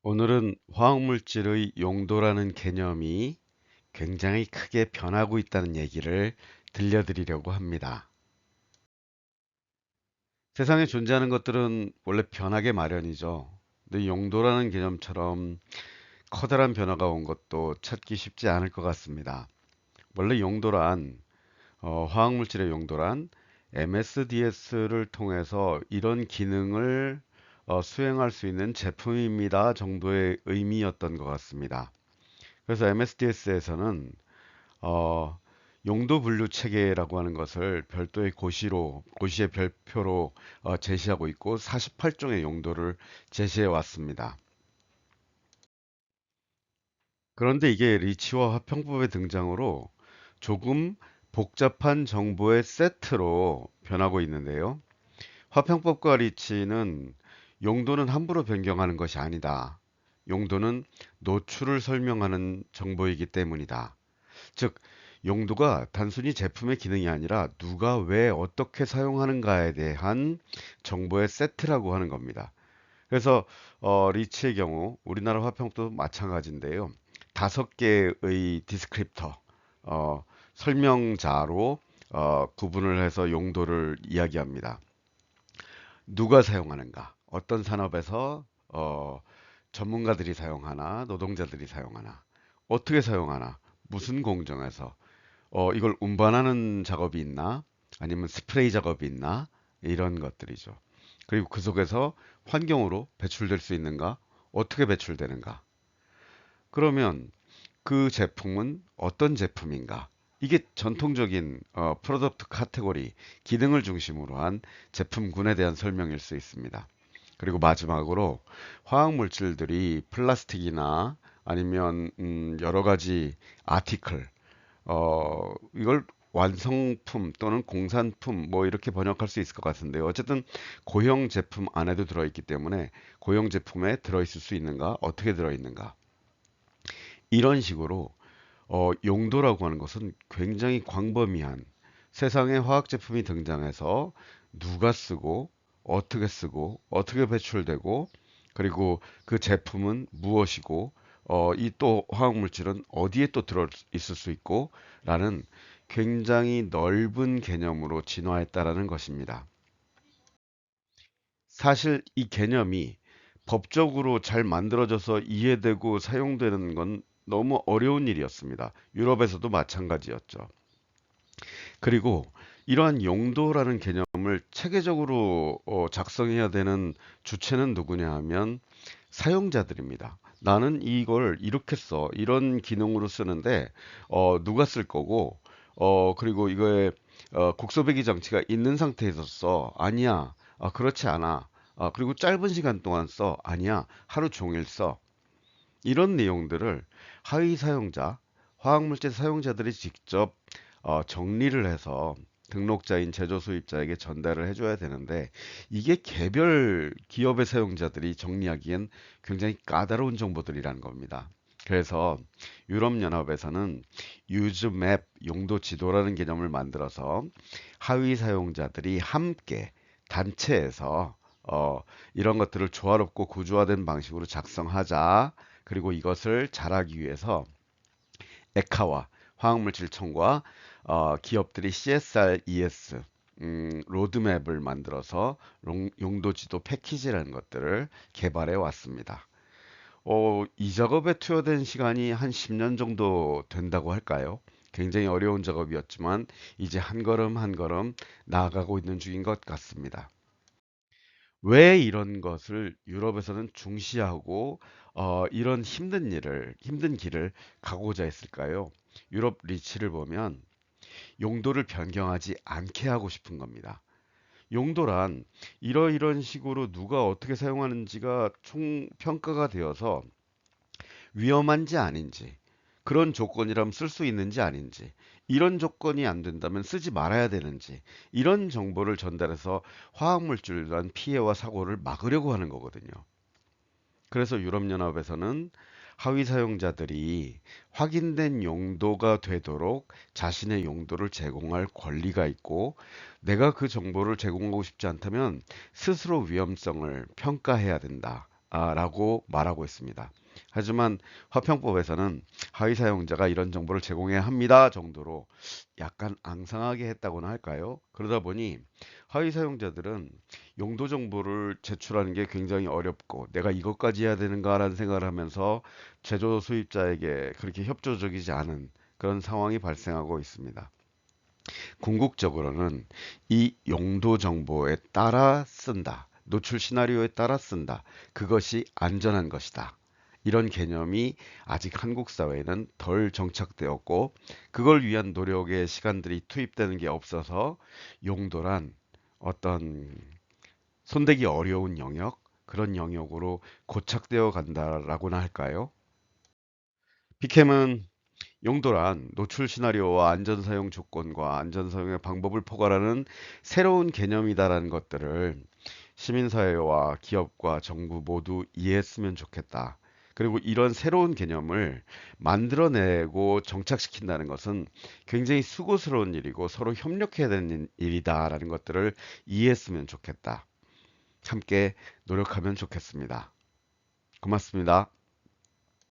오늘은 화학물질의 용도라는 개념이 굉장히 크게 변하고 있다는 얘기를 들려드리려고 합니다. 세상에 존재하는 것들은 원래 변하게 마련이죠. 근데 용도라는 개념처럼 커다란 변화가 온 것도 찾기 쉽지 않을 것 같습니다. 원래 용도란, 화학물질의 용도란 MSDS를 통해서 이런 기능을 수행할 수 있는 제품입니다 정도의 의미였던 것 같습니다. 그래서 MSDS에서는 용도 분류 체계라고 하는 것을 별도의 고시의 별표로 제시하고 있고 48종의 용도를 제시해 왔습니다. 그런데 이게 리치와 화평법의 등장으로 조금 복잡한 정보의 세트로 변하고 있는데요. 화평법과 리치는 용도는 함부로 변경하는 것이 아니다. 용도는 노출을 설명하는 정보이기 때문이다. 즉, 용도가 단순히 제품의 기능이 아니라 누가 왜 어떻게 사용하는가에 대한 정보의 세트라고 하는 겁니다. 그래서 리치의 경우 우리나라 화평도 마찬가지인데요. 5개의 디스크립터, 설명자로 구분을 해서 용도를 이야기합니다. 누가 사용하는가? 어떤 산업에서 전문가들이 사용하나, 노동자들이 사용하나, 어떻게 사용하나, 무슨 공정에서, 이걸 운반하는 작업이 있나? 아니면 스프레이 작업이 있나? 이런 것들이죠. 그리고 그 속에서 환경으로 배출될 수 있는가? 어떻게 배출되는가? 그러면 그 제품은 어떤 제품인가? 이게 전통적인 프로덕트 카테고리, 기능을 중심으로 한 제품군에 대한 설명일 수 있습니다. 그리고 마지막으로 화학 물질들이 플라스틱이나 아니면 여러 가지 아티클, 이걸 완성품 또는 공산품 뭐 이렇게 번역할 수 있을 것 같은데요. 어쨌든 고형 제품 안에도 들어있기 때문에 고형 제품에 들어있을 수 있는가, 어떻게 들어있는가. 이런 식으로 용도라고 하는 것은 굉장히 광범위한 세상에 화학 제품이 등장해서 누가 쓰고 어떻게 배출되고 그리고 그 제품은 무엇이고 이 또 화학 물질은 어디에 또 들어 있을 수 있고 라는 굉장히 넓은 개념으로 진화했다라는 것입니다. 사실 이 개념이 법적으로 잘 만들어져서 이해되고 사용되는 건 너무 어려운 일이었습니다. 유럽에서도 마찬가지였죠. 그리고 이러한 용도라는 개념을 체계적으로 작성해야 되는 주체는 누구냐 하면 사용자들입니다. 나는 이걸 이렇게 써, 이런 기능으로 쓰는데 누가 쓸 거고, 그리고 이거에 국소배기 장치가 있는 상태에서 써. 아니야. 그렇지 않아. 그리고 짧은 시간 동안 써. 아니야. 하루 종일 써. 이런 내용들을 하위 사용자, 화학물질 사용자들이 직접 정리를 해서 등록자인 제조 수입자에게 전달을 해줘야 되는데 이게 개별 기업의 사용자들이 정리하기엔 굉장히 까다로운 정보들이라는 겁니다. 그래서 유럽연합에서는 유즈맵 용도 지도라는 개념을 만들어서 하위 사용자들이 함께 단체에서 이런 것들을 조화롭고 구조화된 방식으로 작성하자. 그리고 이것을 잘하기 위해서 에카와 화학물질청과 기업들이 CSR, ES 로드맵을 만들어서 용도지도 패키지라는 것들을 개발해 왔습니다. 이 작업에 투여된 시간이 한 10년 정도 된다고 할까요? 굉장히 어려운 작업이었지만 이제 한 걸음 한 걸음 나아가고 있는 중인 것 같습니다. 왜 이런 것을 유럽에서는 중시하고 이런 힘든 길을 가고자 했을까요? 유럽 리치를 보면 용도를 변경하지 않게 하고 싶은 겁니다. 용도란 이러이런 식으로 누가 어떻게 사용하는지가 총평가가 되어서 위험한지 아닌지, 그런 조건이라면 쓸 수 있는지 아닌지, 이런 조건이 안 된다면 쓰지 말아야 되는지, 이런 정보를 전달해서 화학물질에 대한 피해와 사고를 막으려고 하는 거거든요. 그래서 유럽연합에서는 하위 사용자들이 확인된 용도가 되도록 자신의 용도를 제공할 권리가 있고, 내가 그 정보를 제공하고 싶지 않다면 스스로 위험성을 평가해야 된다. 라고 말하고 있습니다. 하지만 화평법에서는 하위 사용자가 이런 정보를 제공해야 합니다 정도로 약간 앙상하게 했다고나 할까요? 그러다 보니 하위 사용자들은 용도 정보를 제출하는 게 굉장히 어렵고 내가 이것까지 해야 되는가라는 생각을 하면서 제조 수입자에게 그렇게 협조적이지 않은 그런 상황이 발생하고 있습니다. 궁극적으로는 이 용도 정보에 따라 쓴다. 노출 시나리오에 따라 쓴다. 그것이 안전한 것이다. 이런 개념이 아직 한국 사회에는 덜 정착되었고 그걸 위한 노력의 시간들이 투입되는 게 없어서 용도란 어떤 손대기 어려운 영역, 그런 영역으로 고착되어 간다라고나 할까요? 피캠은 용도란 노출 시나리오와 안전 사용 조건과 안전 사용의 방법을 포괄하는 새로운 개념이다라는 것들을 시민사회와 기업과 정부 모두 이해했으면 좋겠다. 그리고 이런 새로운 개념을 만들어내고 정착시킨다는 것은 굉장히 수고스러운 일이고 서로 협력해야 되는 일이다라는 것들을 이해했으면 좋겠다. 함께 노력하면 좋겠습니다. 고맙습니다.